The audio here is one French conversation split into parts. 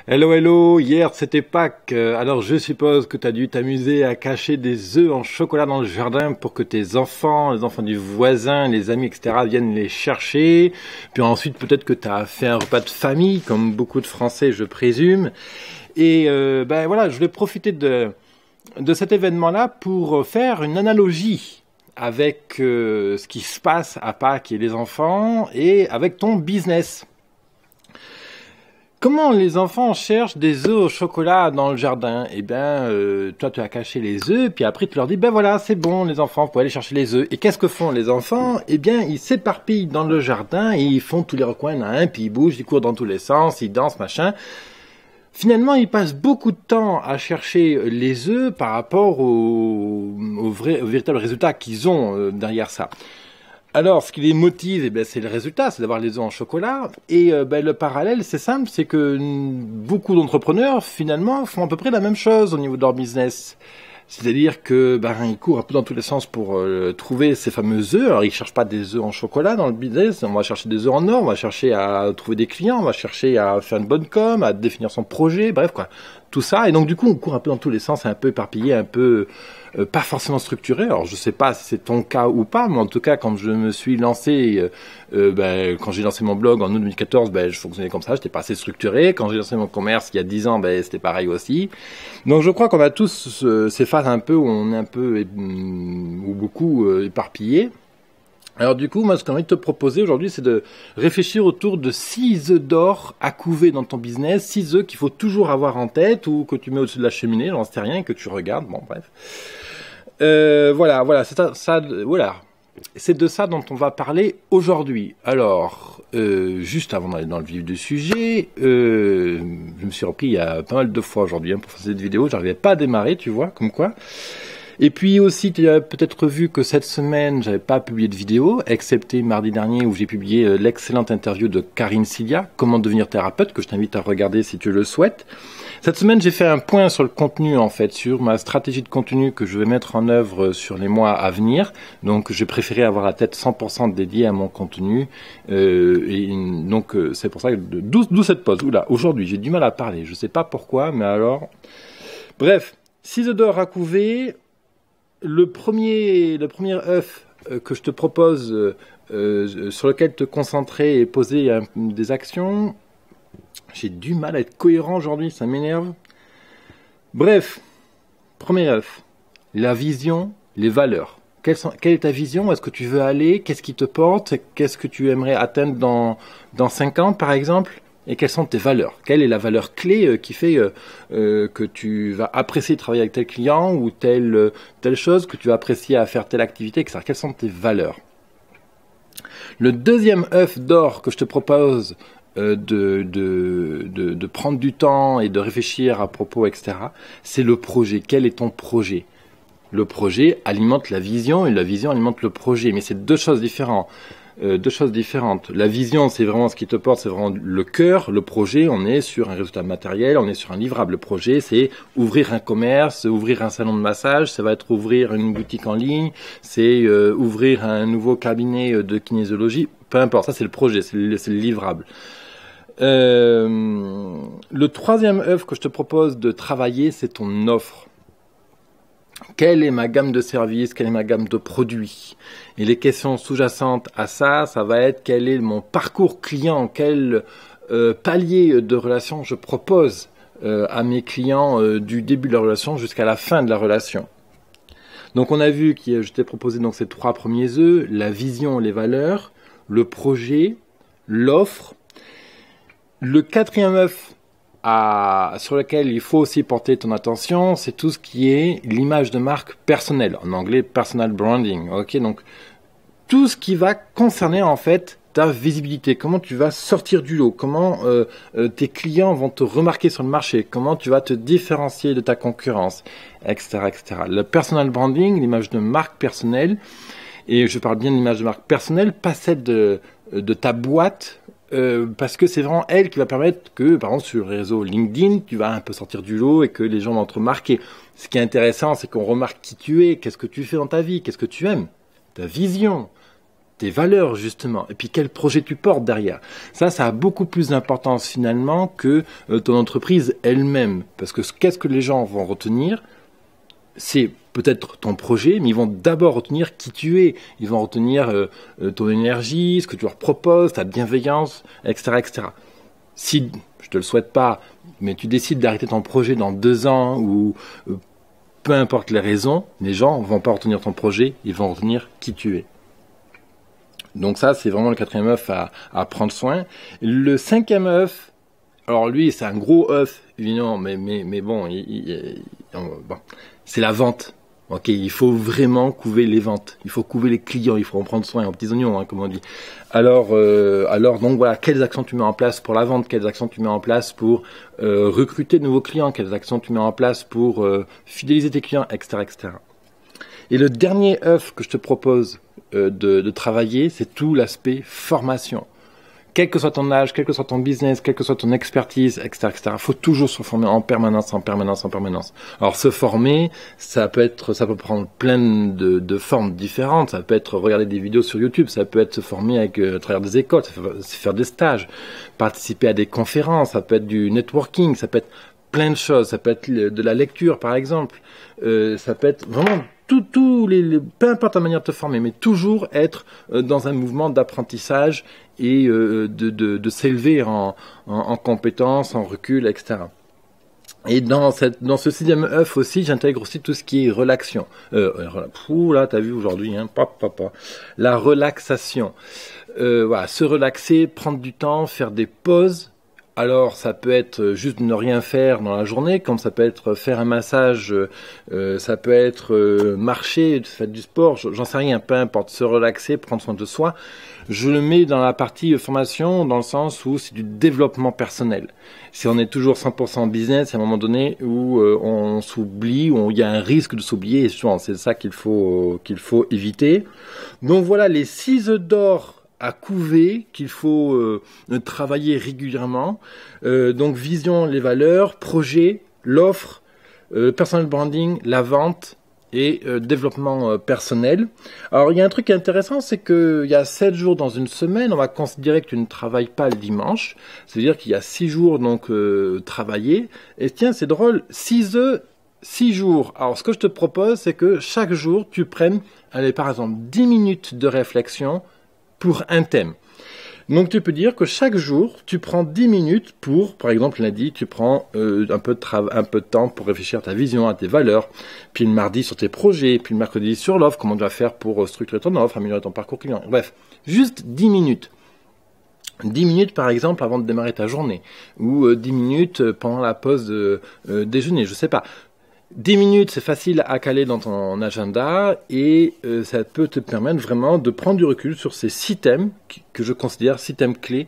Hello, hello, hier c'était Pâques, alors je suppose que tu as dû t'amuser à cacher des œufs en chocolat dans le jardin pour que tes enfants, les enfants du voisin, les amis, etc. viennent les chercher. Puis ensuite peut-être que tu as fait un repas de famille, comme beaucoup de Français je présume. Et ben voilà, je voulais profiter de cet événement-là pour faire une analogie avec ce qui se passe à Pâques et les enfants et avec ton business. Comment les enfants cherchent des œufs au chocolat dans le jardin? Eh bien, toi, tu as caché les œufs, puis après, tu leur dis, ben voilà, c'est bon, les enfants, vous pouvez aller chercher les œufs. Et qu'est-ce que font les enfants? Eh bien, ils s'éparpillent dans le jardin et ils font tous les recoins, puis ils bougent, ils courent dans tous les sens, ils dansent, machin. Finalement, ils passent beaucoup de temps à chercher les œufs par rapport au véritable résultat qu'ils ont derrière ça. Alors, ce qui les motive, eh ben, c'est le résultat, c'est d'avoir les œufs en chocolat. Et ben, le parallèle, c'est simple, c'est que beaucoup d'entrepreneurs, finalement, font à peu près la même chose au niveau de leur business. C'est-à-dire que ils courent un peu dans tous les sens pour trouver ces fameux œufs. Alors, ils cherchent pas des œufs en chocolat dans le business. On va chercher des œufs en or, on va chercher à trouver des clients, on va chercher à faire une bonne com, à définir son projet, bref, quoi. Tout ça. Et donc, du coup, on court un peu dans tous les sens, un peu éparpillé, un peu pas forcément structuré. Alors, je sais pas si c'est ton cas ou pas, mais en tout cas, quand je me suis lancé, quand j'ai lancé mon blog en août 2014, je fonctionnais comme ça, j'étais pas assez structuré. Quand j'ai lancé mon commerce il y a 10 ans, c'était pareil aussi. Donc, je crois qu'on a tous ces phases un peu où on est un peu, ou beaucoup éparpillé. Alors du coup, moi, ce que j'ai envie de te proposer aujourd'hui, c'est de réfléchir autour de 6 œufs d'or à couver dans ton business, 6 œufs qu'il faut toujours avoir en tête ou que tu mets au-dessus de la cheminée, j'en sais rien, et que tu regardes, bon bref. Voilà, voilà. C'est de ça dont on va parler aujourd'hui. Alors, juste avant d'aller dans le vif du sujet, je me suis repris il y a pas mal de fois aujourd'hui pour faire cette vidéo, j'arrivais pas à démarrer, tu vois, comme quoi. Et puis aussi, tu as peut-être vu que cette semaine, j'avais pas publié de vidéo, excepté mardi dernier où j'ai publié l'excellente interview de Karine Silia, Comment devenir thérapeute, que je t'invite à regarder si tu le souhaites. Cette semaine, j'ai fait un point sur le contenu, en fait, sur ma stratégie de contenu que je vais mettre en œuvre sur les mois à venir. Donc, j'ai préféré avoir la tête 100% dédiée à mon contenu. Donc, c'est pour ça que d'où cette pause. Oula, aujourd'hui, j'ai du mal à parler. Je sais pas pourquoi, mais alors... Bref, 6 œufs d'or à couver. Le premier œuf que je te propose, sur lequel te concentrer et poser des actions, j'ai du mal à être cohérent aujourd'hui, ça m'énerve. Bref, premier œuf, la vision, les valeurs. Quelle est ta vision? Où est-ce que tu veux aller? Qu'est-ce qui te porte? Qu'est-ce que tu aimerais atteindre dans 5 ans, par exemple? Et quelles sont tes valeurs? Quelle est la valeur clé qui fait que tu vas apprécier de travailler avec tel client ou telle chose, que tu vas apprécier à faire telle activité, etc. Quelles sont tes valeurs? Le deuxième œuf d'or que je te propose de prendre du temps et de réfléchir à propos, etc., c'est le projet. Quel est ton projet? Le projet alimente la vision et la vision alimente le projet. Mais c'est deux choses différentes. La vision, c'est vraiment ce qui te porte, c'est vraiment le cœur. Le projet, on est sur un résultat matériel, on est sur un livrable. Le projet, c'est ouvrir un commerce, ouvrir un salon de massage, ça va être ouvrir une boutique en ligne, c'est ouvrir un nouveau cabinet de kinésiologie. Peu importe, ça c'est le projet, c'est le livrable. Le troisième œuf que je te propose de travailler, c'est ton offre. Quelle est ma gamme de services? Quelle est ma gamme de produits? Et les questions sous-jacentes à ça, ça va être quel est mon parcours client? Quel palier de relation je propose à mes clients du début de la relation jusqu'à la fin de la relation? Donc on a vu que je t'ai proposé donc ces 3 premiers œufs, la vision, les valeurs, le projet, l'offre. Le 4e œuf sur lequel il faut aussi porter ton attention, c'est tout ce qui est l'image de marque personnelle, en anglais personal branding. Ok, donc tout ce qui va concerner en fait ta visibilité, comment tu vas sortir du lot, comment tes clients vont te remarquer sur le marché, comment tu vas te différencier de ta concurrence, etc., etc. Le personal branding, l'image de marque personnelle, et je parle bien de l'image de marque personnelle, pas celle de ta boîte. Parce que c'est vraiment elle qui va permettre que, par exemple, sur le réseau LinkedIn, tu vas un peu sortir du lot et que les gens vont te remarquer. Ce qui est intéressant, c'est qu'on remarque qui tu es, qu'est-ce que tu fais dans ta vie, qu'est-ce que tu aimes, ta vision, tes valeurs justement, et puis quel projet tu portes derrière. Ça a beaucoup plus d'importance finalement que ton entreprise elle-même, parce que qu'est-ce que les gens vont retenir? C'est peut-être ton projet, mais ils vont d'abord retenir qui tu es. Ils vont retenir ton énergie, ce que tu leur proposes, ta bienveillance, etc., etc. Si, je te le souhaite pas, mais tu décides d'arrêter ton projet dans 2 ans ou peu importe les raisons, les gens vont pas retenir ton projet, ils vont retenir qui tu es. Donc ça, c'est vraiment le 4e œuf à prendre soin. Le 5e œuf, alors lui, c'est un gros œuf, évidemment, mais bon, bon, c'est la vente. Ok, il faut vraiment couver les ventes, il faut couver les clients, il faut en prendre soin, en petits oignons, hein, comme on dit. Alors, donc voilà, quelles actions tu mets en place pour la vente, quelles actions tu mets en place pour recruter de nouveaux clients, quelles actions tu mets en place pour fidéliser tes clients, etc., etc. Et le dernier œuf que je te propose de travailler, c'est tout l'aspect formation. Quel que soit ton âge, quel que soit ton business, quelle que soit ton expertise, etc., etc. Faut toujours se former en permanence, en permanence, en permanence. Alors, se former, ça peut prendre plein de formes différentes. Ça peut être regarder des vidéos sur YouTube, ça peut être se former à travers des écoles, ça peut faire des stages, participer à des conférences, ça peut être du networking, ça peut être plein de choses. Ça peut être de la lecture, par exemple. Ça peut être vraiment peu importe la manière de te former, mais toujours être dans un mouvement d'apprentissage et de s'élever en compétences, en recul, etc. Et dans ce 6e œuf aussi, j'intègre aussi tout ce qui est relaxation. Là, t'as vu aujourd'hui, hein, la relaxation. Voilà, se relaxer, prendre du temps, faire des pauses. Alors, ça peut être juste ne rien faire dans la journée, comme ça peut être faire un massage, ça peut être marcher, faire du sport, j'en sais rien, peu importe, se relaxer, prendre soin de soi. Je le mets dans la partie formation, dans le sens où c'est du développement personnel. Si on est toujours 100% business, il y a un moment donné où on s'oublie, où il y a un risque de s'oublier, et souvent c'est ça qu'il faut éviter. Donc voilà, les 6 œufs d'or à couver, qu'il faut travailler régulièrement. Donc vision, les valeurs, projet, l'offre, personal branding, la vente et développement personnel. Alors il y a un truc intéressant, c'est qu'il y a 7 jours dans une semaine, on va considérer que tu ne travailles pas le dimanche, c'est-à-dire qu'il y a 6 jours donc travaillés. Et tiens, c'est drôle, 6 œufs, 6 jours. Alors ce que je te propose, c'est que chaque jour, tu prennes, allez, par exemple, 10 minutes de réflexion pour un thème. Donc tu peux dire que chaque jour, tu prends 10 minutes pour, par exemple lundi, tu prends un peu de temps pour réfléchir à ta vision, à tes valeurs, puis le mardi sur tes projets, puis le mercredi sur l'offre, comment tu vas faire pour structurer ton offre, améliorer ton parcours client. Bref, juste 10 minutes. 10 minutes par exemple avant de démarrer ta journée, ou 10 minutes pendant la pause de déjeuner, je sais pas. 10 minutes, c'est facile à caler dans ton agenda et ça peut te permettre vraiment de prendre du recul sur ces 6 thèmes que je considère 6 thèmes clés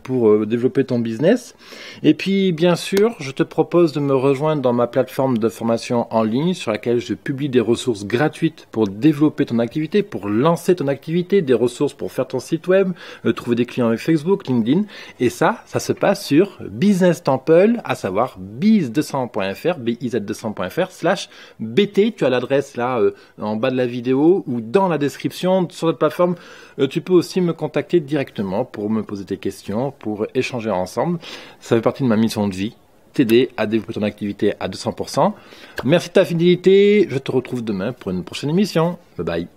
pour développer ton business. Et puis, bien sûr, je te propose de me rejoindre dans ma plateforme de formation en ligne sur laquelle je publie des ressources gratuites pour développer ton activité, pour lancer ton activité, des ressources pour faire ton site web, trouver des clients avec Facebook, LinkedIn. Et ça se passe sur Business Temple, à savoir biz200.fr, biz200.fr/bt. Tu as l'adresse là en bas de la vidéo ou dans la description sur notre plateforme. Tu peux aussi me contacter directement pour me poser tes questions, pour échanger ensemble. Ça fait partie de ma mission de vie, t'aider à développer ton activité à 200%. Merci de ta fidélité. Je te retrouve demain pour une prochaine émission. Bye bye.